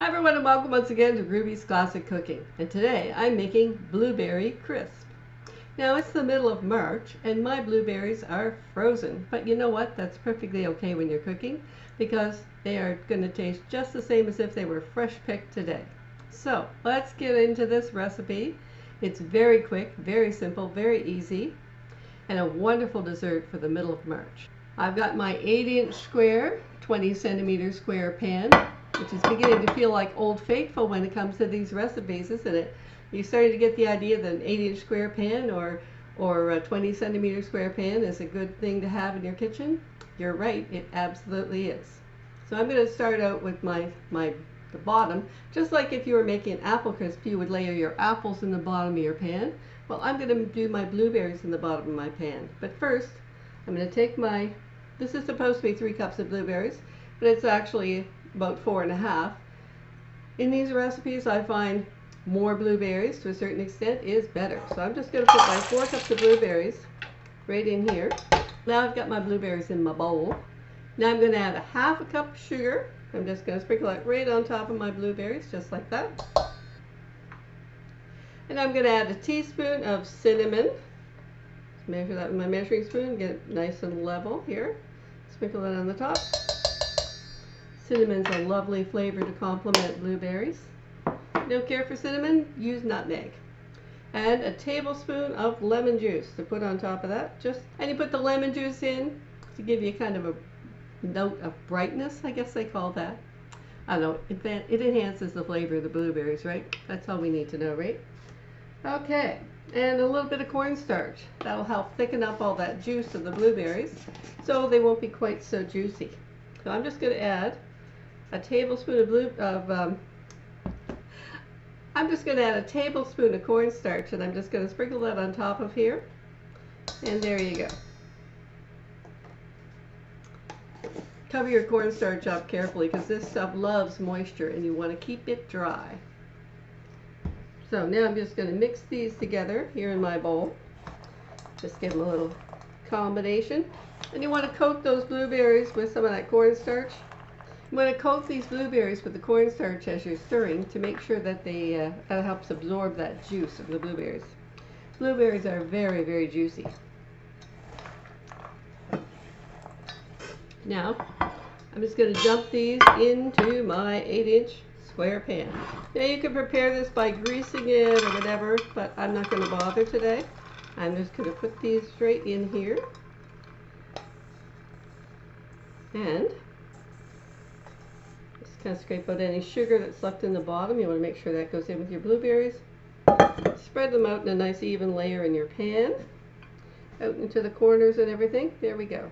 Hi everyone and welcome once again to Ruby's Classic Cooking. And today I'm making blueberry crisp. Now it's the middle of March and my blueberries are frozen. But you know what? That's perfectly okay when you're cooking because they are going to taste just the same as if they were fresh picked today. So let's get into this recipe. It's very quick, very simple, very easy, and a wonderful dessert for the middle of March. I've got my 8-inch square, 20 centimeter square pan, which is beginning to feel like Old Faithful when it comes to these recipes, isn't it? You starting to get the idea that an 8-inch square pan or a 20 centimeter square pan is a good thing to have in your kitchen? You're right, it absolutely is. So I'm going to start out with the bottom. Just like if you were making apple crisp, you would layer your apples in the bottom of your pan. Well, I'm going to do my blueberries in the bottom of my pan. But first, I'm going to take this is supposed to be 3 cups of blueberries, but it's actually about 4.5. In these recipes, I find more blueberries to a certain extent is better. So I'm just going to put my 4 cups of blueberries right in here. Now I've got my blueberries in my bowl. Now I'm going to add a 1/2 cup of sugar. I'm just going to sprinkle it right on top of my blueberries, just like that. And I'm going to add a teaspoon of cinnamon. Measure that with my measuring spoon, get it nice and level here. Sprinkle it on the top. Cinnamon's a lovely flavor to complement blueberries. If you don't care for cinnamon, use nutmeg. And a tablespoon of lemon juice to put on top of that. And you put the lemon juice in to give you kind of a note of brightness, I guess they call that. I don't know, it enhances the flavor of the blueberries, right? That's all we need to know, right? Okay, and a little bit of cornstarch. That'll help thicken up all that juice of the blueberries so they won't be quite so juicy. So I'm just going to add a tablespoon of cornstarch, and I'm just going to sprinkle that on top of here. And there you go. Cover your cornstarch up carefully because this stuff loves moisture and you want to keep it dry. So now I'm just going to mix these together here in my bowl. Just give them a little combination. And you want to coat those blueberries with some of that cornstarch. You want to coat these blueberries with the cornstarch as you're stirring to make sure that that helps absorb that juice of the blueberries. Blueberries are very, very juicy. Now, I'm just going to dump these into my 8-inch square pan. Now you can prepare this by greasing it or whatever, but I'm not going to bother today. I'm just going to put these straight in here. And just kind of scrape out any sugar that's left in the bottom. You want to make sure that goes in with your blueberries. Spread them out in a nice even layer in your pan, out into the corners and everything. There we go.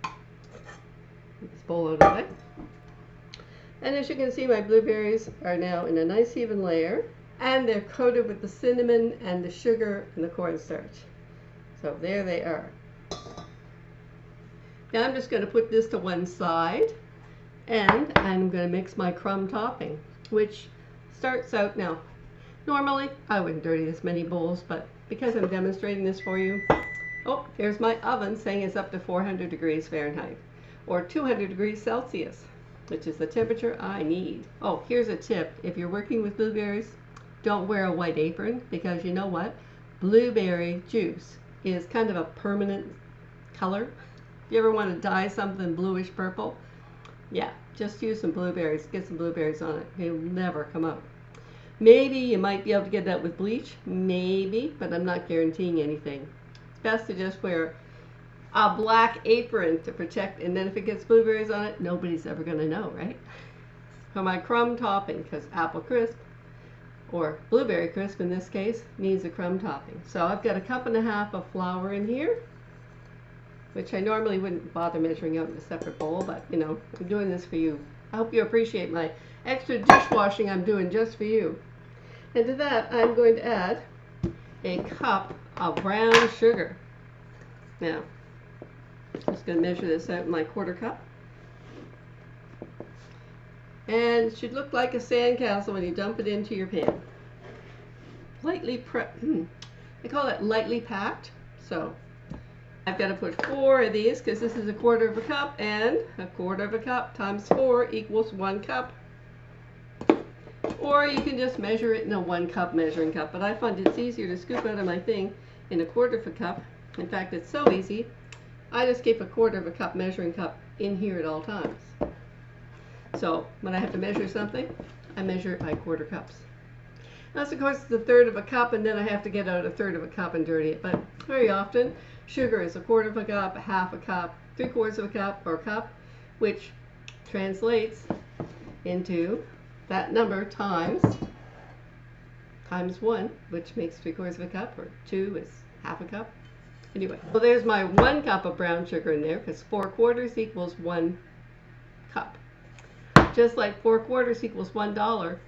Get this bowl out of the way. And as you can see, my blueberries are now in a nice even layer, and they're coated with the cinnamon and the sugar and the cornstarch. So there they are. Now I'm just going to put this to one side, and I'm going to mix my crumb topping, which starts out now. Normally, I wouldn't dirty this many bowls, but because I'm demonstrating this for you, oh, here's my oven saying it's up to 400 degrees Fahrenheit, or 200 degrees Celsius, which is the temperature I need. Oh, here's a tip. If you're working with blueberries, don't wear a white apron because you know what? Blueberry juice is kind of a permanent color. If you ever want to dye something bluish purple, yeah, just use some blueberries. Get some blueberries on it. It'll never come out. Maybe you might be able to get that with bleach. Maybe, but I'm not guaranteeing anything. It's best to just wear a black apron to protect, and then if it gets blueberries on it, nobody's ever going to know, right? For my crumb topping, because apple crisp, or blueberry crisp in this case, needs a crumb topping. So I've got a 1.5 cups of flour in here, which I normally wouldn't bother measuring out in a separate bowl, but you know, I'm doing this for you. I hope you appreciate my extra dishwashing I'm doing just for you. And to that, I'm going to add a cup of brown sugar. Now, just going to measure this out in my 1/4 cup. And it should look like a sandcastle when you dump it into your pan. Lightly I call it lightly packed. So I've got to put 4 of these because this is a 1/4 cup, and a 1/4 cup times 4 equals 1 cup. Or you can just measure it in a 1 cup measuring cup, but I find it's easier to scoop out of my thing in a 1/4 of a cup. In fact, it's so easy, I just keep a 1/4 of a cup measuring cup in here at all times. So when I have to measure something, I measure it by 1/4 cups. That's of course the 1/3 of a cup, and then I have to get out a 1/3 of a cup and dirty it. But very often, sugar is a 1/4 of a cup, 1/2 a cup, 3/4 of a cup, or a cup, which translates into that number times 1, which makes 3/4 of a cup, or 2 is 1/2 a cup. Anyway, so there's my 1 cup of brown sugar in there, because 4/4 equals 1 cup. Just like 4/4 equals $1.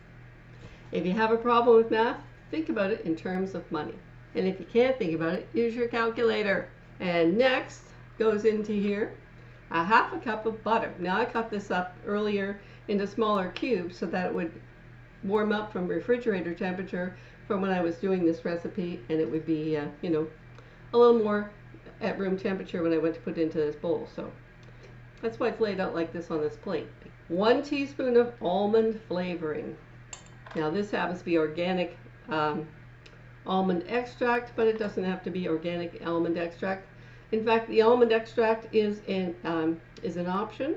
If you have a problem with math, think about it in terms of money. And if you can't think about it, use your calculator. And next goes into here a 1/2 a cup of butter. Now I cut this up earlier into smaller cubes so that it would warm up from refrigerator temperature from when I was doing this recipe, and it would be, you know, a little more at room temperature when I went to put it into this bowl. So that's why it's laid out like this on this plate. 1 teaspoon of almond flavoring. Now this happens to be organic almond extract, but it doesn't have to be organic almond extract. In fact, the almond extract is an option.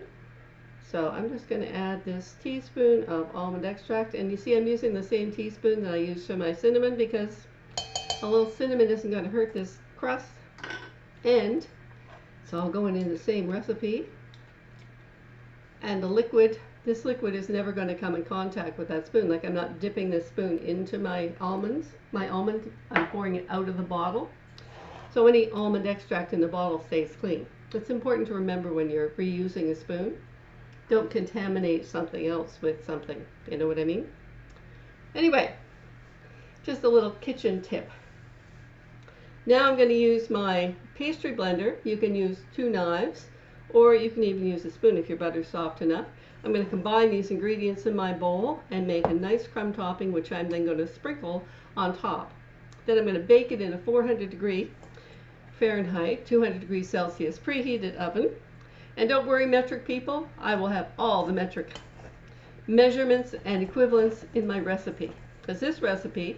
So I'm just going to add this teaspoon of almond extract, and you see I'm using the same teaspoon that I used for my cinnamon because a little cinnamon isn't going to hurt this crust, and it's all going in the same recipe. And the liquid, this liquid is never going to come in contact with that spoon. Like, I'm not dipping this spoon into my almond, I'm pouring it out of the bottle. So any almond extract in the bottle stays clean. It's important to remember when you're reusing a spoon. Don't contaminate something else with something, you know what I mean? Anyway, just a little kitchen tip. Now I'm going to use my pastry blender. You can use 2 knives, or you can even use a spoon if your butter's soft enough. I'm going to combine these ingredients in my bowl and make a nice crumb topping, which I'm then going to sprinkle on top. Then I'm going to bake it in a 400-degree Fahrenheit, 200 degrees Celsius preheated oven. And don't worry, metric people, I will have all the metric measurements and equivalents in my recipe, because this recipe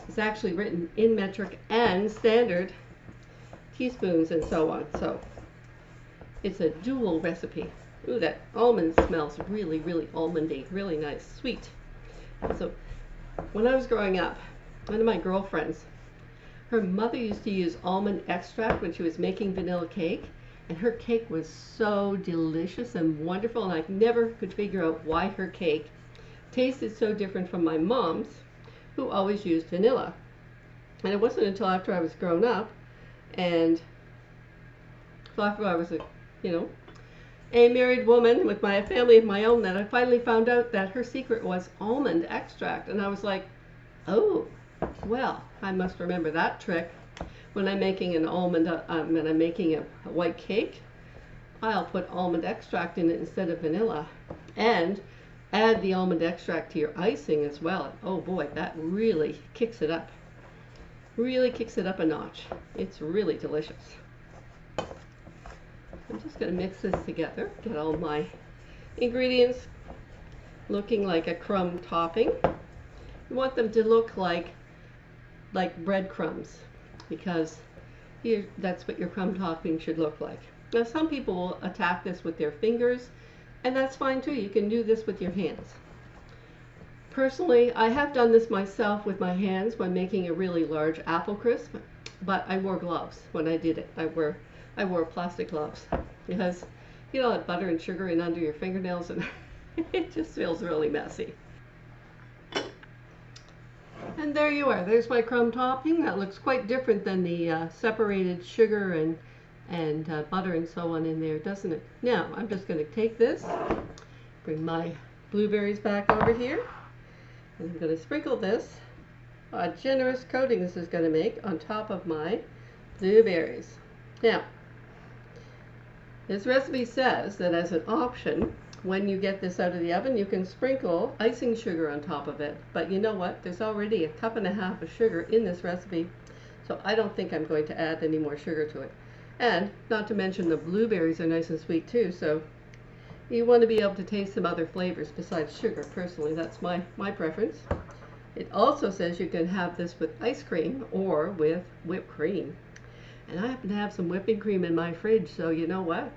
is actually written in metric and standard teaspoons and so on. So it's a dual recipe. Ooh, that almond smells really, really almondy, really nice, sweet. So when I was growing up, one of my girlfriends, her mother used to use almond extract when she was making vanilla cake, and her cake was so delicious and wonderful, and I never could figure out why her cake tasted so different from my mom's, who always used vanilla. And it wasn't until after I was grown up, and after I was a married woman with my family of my own, that I finally found out that her secret was almond extract. And I was like, oh, well, I must remember that trick. When I'm making an almond, when I'm making a white cake, I'll put almond extract in it instead of vanilla, and add the almond extract to your icing as well. And oh boy, that really kicks it up. Really kicks it up a notch. It's really delicious. I'm just going to mix this together, get all my ingredients looking like a crumb topping. You want them to look like breadcrumbs, because that's what your crumb topping should look like. Now some people will attack this with their fingers, and that's fine too. You can do this with your hands. Personally, I have done this myself with my hands when making a really large apple crisp, but I wore gloves when I did it. I wore plastic gloves, because you know that butter and sugar in under your fingernails, and it just feels really messy. And there you are. There's my crumb topping. That looks quite different than the separated sugar and butter and so on in there, doesn't it? Now I'm just going to take this, bring my blueberries back over here, and I'm going to sprinkle this. A generous coating this is going to make on top of my blueberries. Now, this recipe says that as an option, when you get this out of the oven, you can sprinkle icing sugar on top of it. But you know what? There's already 1.5 cups of sugar in this recipe, so I don't think I'm going to add any more sugar to it. And not to mention the blueberries are nice and sweet too, so You want to be able to taste some other flavors besides sugar. Personally, that's my preference. It also says you can have this with ice cream or with whipped cream. And I happen to have some whipping cream in my fridge, so you know what?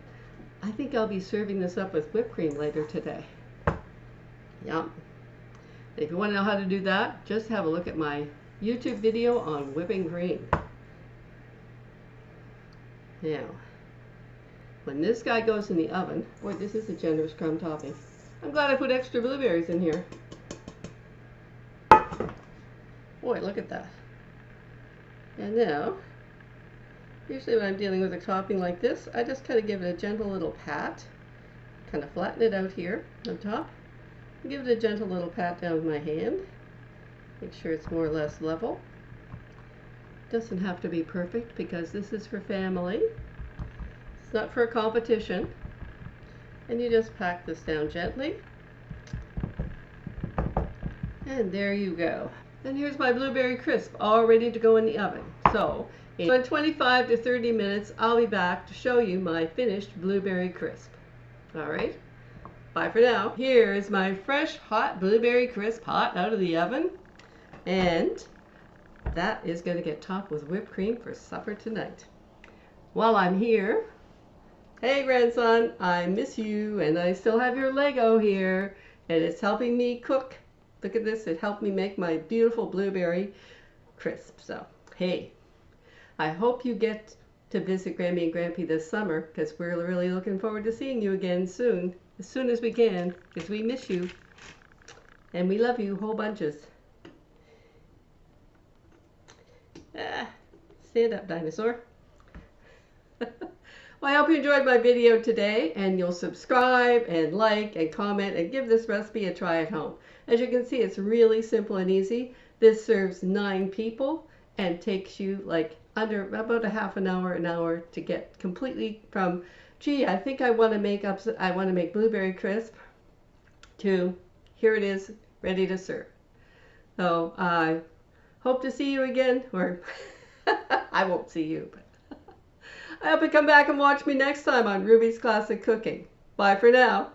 I think I'll be serving this up with whipped cream later today. Yum. If you want to know how to do that, just have a look at my YouTube video on whipping cream. Now, when this guy goes in the oven, boy, this is a generous crumb topping. I'm glad I put extra blueberries in here. Boy, look at that. And now, usually when I'm dealing with a topping like this, I just kind of give it a gentle little pat. Kind of flatten it out here on top. Give it a gentle little pat down with my hand. Make sure it's more or less level. Doesn't have to be perfect because this is for family. It's not for a competition. And you just pack this down gently. And there you go. And here's my blueberry crisp all ready to go in the oven. So in 25 to 30 minutes, I'll be back to show you my finished blueberry crisp. All right. Bye for now. Here is my fresh, hot blueberry crisp, hot out of the oven. And that is going to get topped with whipped cream for supper tonight. While I'm here, hey grandson, I miss you, and I still have your Lego here, and it's helping me cook. Look at this, it helped me make my beautiful blueberry crisp. So, hey, I hope you get to visit Grammy and Grampy this summer, because we're really looking forward to seeing you again soon as we can, because we miss you, and we love you whole bunches. Stand up, dinosaur. Well, I hope you enjoyed my video today, and you'll subscribe and like and comment and give this recipe a try at home. As you can see, it's really simple and easy. This serves 9 people and takes you like under about a half an hour to get completely from, gee, I think I want to make blueberry crisp, to here it is, ready to serve. So I hope to see you again, or I won't see you, but I hope you come back and watch me next time on Ruby's Classic Cooking. Bye for now.